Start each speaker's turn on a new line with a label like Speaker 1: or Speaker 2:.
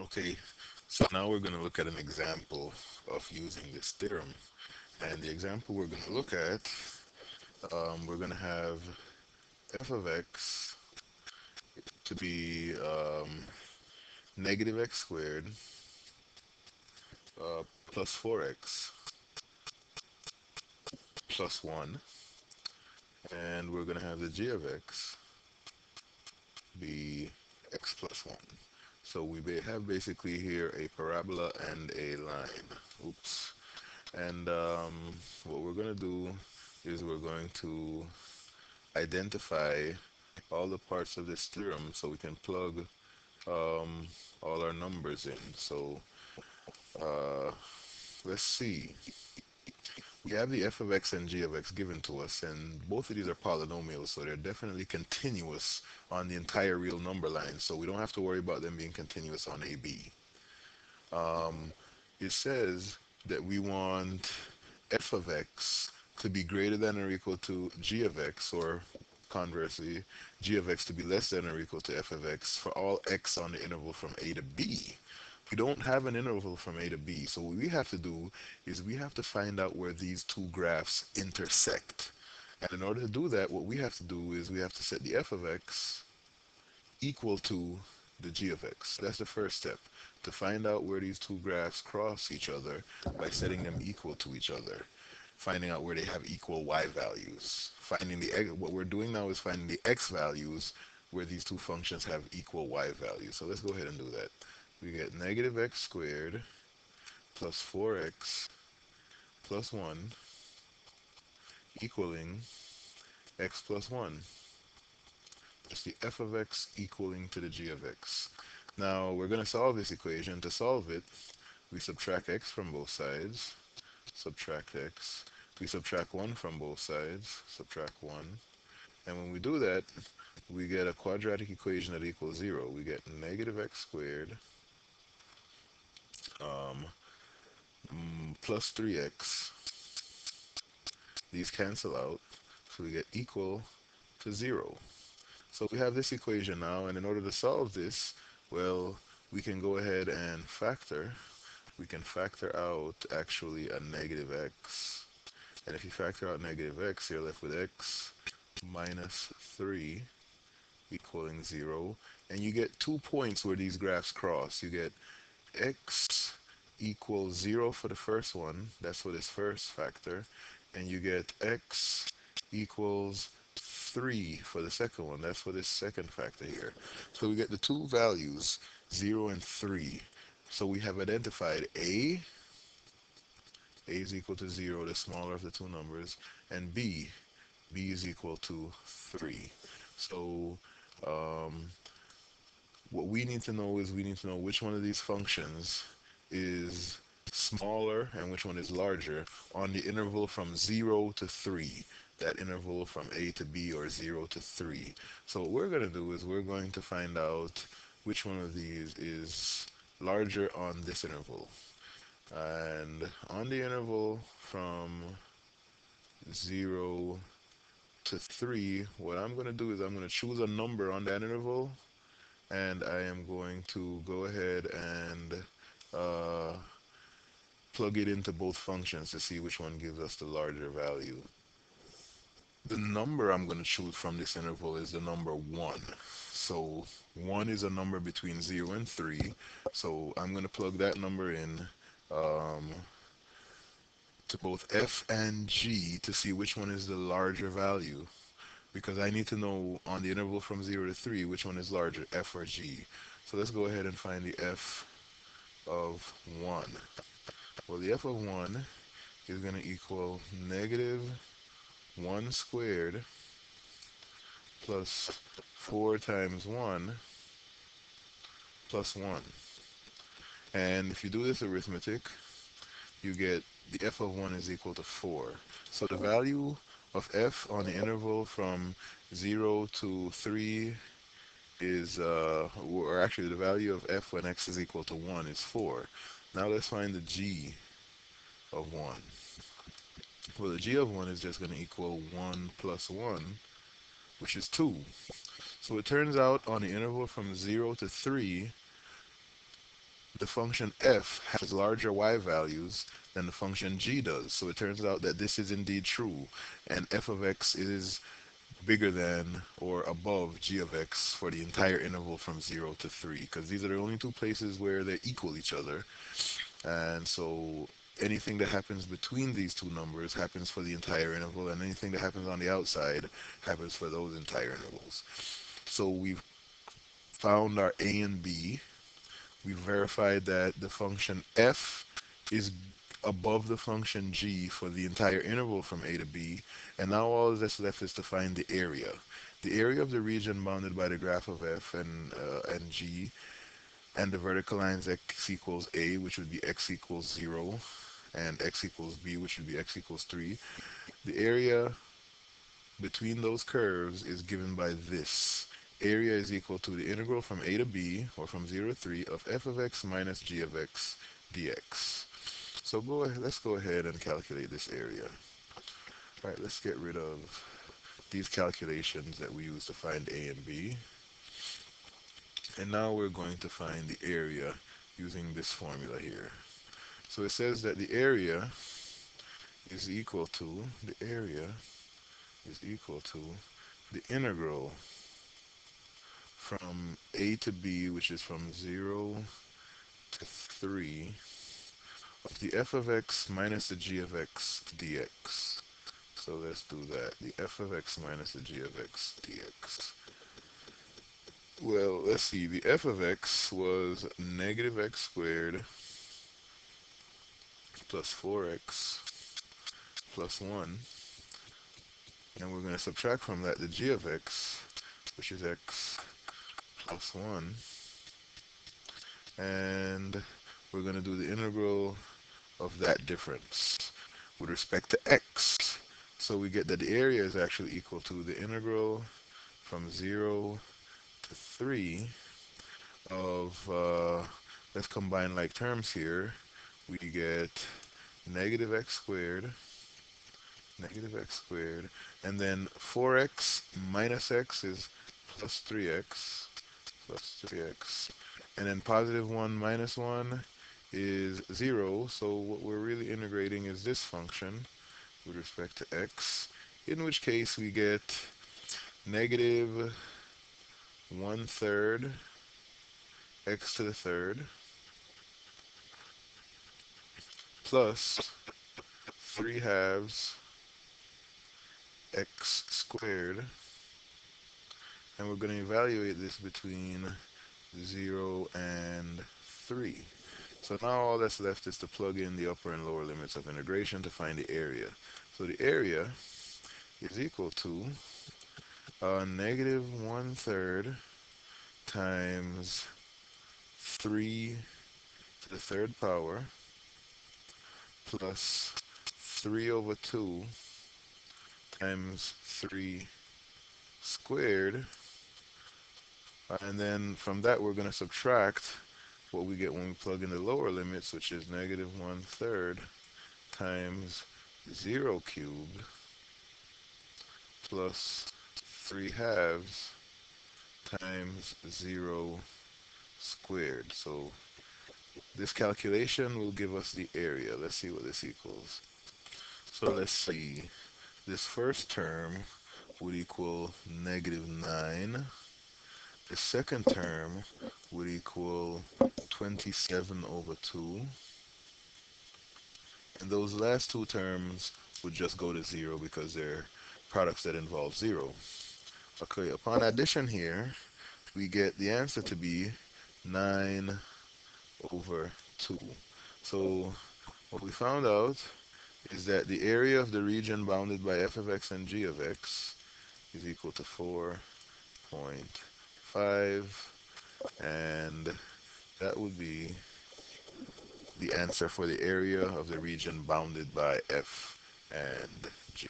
Speaker 1: Okay, so now we're going to look at an example of using this theorem. And the example we're going to look at, we're going to have f of x to be negative x squared plus 4x plus 1. And we're going to have the g of x be x plus 1. So we have basically here a parabola and a line. Oops. And what we're going to do is we're going to identify all the parts of this theorem so we can plug um, all our numbers in. So uh, let's see. We have the f of x and g of x given to us, and both of these are polynomials, so they're definitely continuous on the entire real number line, so we don't have to worry about them being continuous on AB. Um, it says that we want f of x to be greater than or equal to g of x, or conversely, g of x to be less than or equal to f of x for all x on the interval from a to b. We don't have an interval from a to b, so what we have to do is we have to find out where these two graphs intersect. And in order to do that, what we have to do is we have to set the f of x equal to the g of x. That's the first step, to find out where these two graphs cross each other by setting them equal to each other, finding out where they have equal y values. What we're doing now is finding the x values where these two functions have equal y values. So let's go ahead and do that. We get negative x squared plus 4x plus 1 equaling x plus 1. That's the f of x equaling to the g of x. Now we're going to solve this equation. To solve it, we subtract x from both sides, subtract x. We subtract 1 from both sides, subtract 1. And when we do that, we get a quadratic equation that equals 0. We get negative x squared um, plus 3x. These cancel out, so we get equal to 0. So we have this equation now, and in order to solve this, well, we can go ahead and factor. We can factor out actually a negative x. And if you factor out negative x, you're left with x minus 3 equaling 0. And you get 2 points where these graphs cross. You get x equals 0 for the first one. That's for this first factor. And you get x equals 3 for the second one. That's for this second factor here. So we get the two values, 0 and 3. So we have identified a is equal to 0, the smaller of the two numbers, and b is equal to 3. So um, what we need to know is we need to know which one of these functions is smaller and which one is larger on the interval from 0 to 3. That interval from a to b, or 0 to 3. So what we're going to do is we're going to find out which one of these is larger on this interval. And on the interval from 0 to 3, what I'm going to do is I'm going to choose a number on that interval, and I am going to go ahead and uh, plug it into both functions to see which one gives us the larger value. The number I'm going to choose from this interval is the number 1. So 1 is a number between 0 and 3. So I'm going to plug that number in um, to both f and g to see which one is the larger value. Because I need to know on the interval from 0 to 3 which one is larger, f or g. So let's go ahead and find the f of 1. Well, the f of 1 is going to equal negative 1 squared plus 4 times 1 plus 1. And if you do this arithmetic, you get the f of 1 is equal to 4. So the value of f on the interval from 0 to 3 is, or actually the value of f when x is equal to 1 is 4. Now let's find the g of 1. Well, the g of 1 is just going to equal 1 plus 1, which is 2. So it turns out on the interval from 0 to 3, the function f has larger y values than the function g does. So it turns out that this is indeed true, and f of x is bigger than or above g of x for the entire interval from 0 to 3, because these are the only two places where they equal each other. And so anything that happens between these two numbers happens for the entire interval, and anything that happens on the outside happens for those entire intervals. So we've found our a and b. We verified that the function f is above the function g for the entire interval from a to b, and now all that's left is to find the area. The area of the region bounded by the graph of f and g, and the vertical lines x equals a, which would be x equals 0, and x equals b, which would be x equals 3. The area between those curves is given by this. Area is equal to the integral from a to b, or from 0 to 3, of f of x minus g of x dx. So let's go ahead and calculate this area. All right, let's get rid of these calculations that we use to find a and b. And now we're going to find the area using this formula here. So it says that is equal to, the area is equal to the integral from a to b, which is from 0 to 3, of the f of x minus the g of x dx. So let's do that. The f of x minus the g of x dx. Well, let's see. The f of x was negative x squared plus 4x plus 1. And we're going to subtract from that the g of x, which is x plus 1. And we're going to do the integral of that difference with respect to x. So we get that the area is actually equal to the integral from 0 to 3 of, let's combine like terms here. We get negative x squared, and then 4x minus x is plus 3x, and then positive 1 minus 1 is 0, so what we're really integrating is this function with respect to x, in which case we get negative 1/3 x to the third plus 3 halves x squared, and we're going to evaluate this between 0 and 3. So now all that's left is to plug in the upper and lower limits of integration to find the area. So the area is equal to negative 1/3 times 3 to the third power plus 3 over 2 times 3 squared. And then from that we're going to subtract what we get when we plug in the lower limits, which is negative 1/3 times 0 cubed plus 3 halves times 0 squared. So this calculation will give us the area. Let's see what this equals. So let's see. This first term would equal negative 9. The second term would equal 27 over 2. And those last two terms would just go to 0 because they're products that involve 0. Okay, upon addition here, we get the answer to be 9 over 2. So what we found out is that the area of the region bounded by f of x and g of x is equal to 4.5, and that would be the answer for the area of the region bounded by f and g.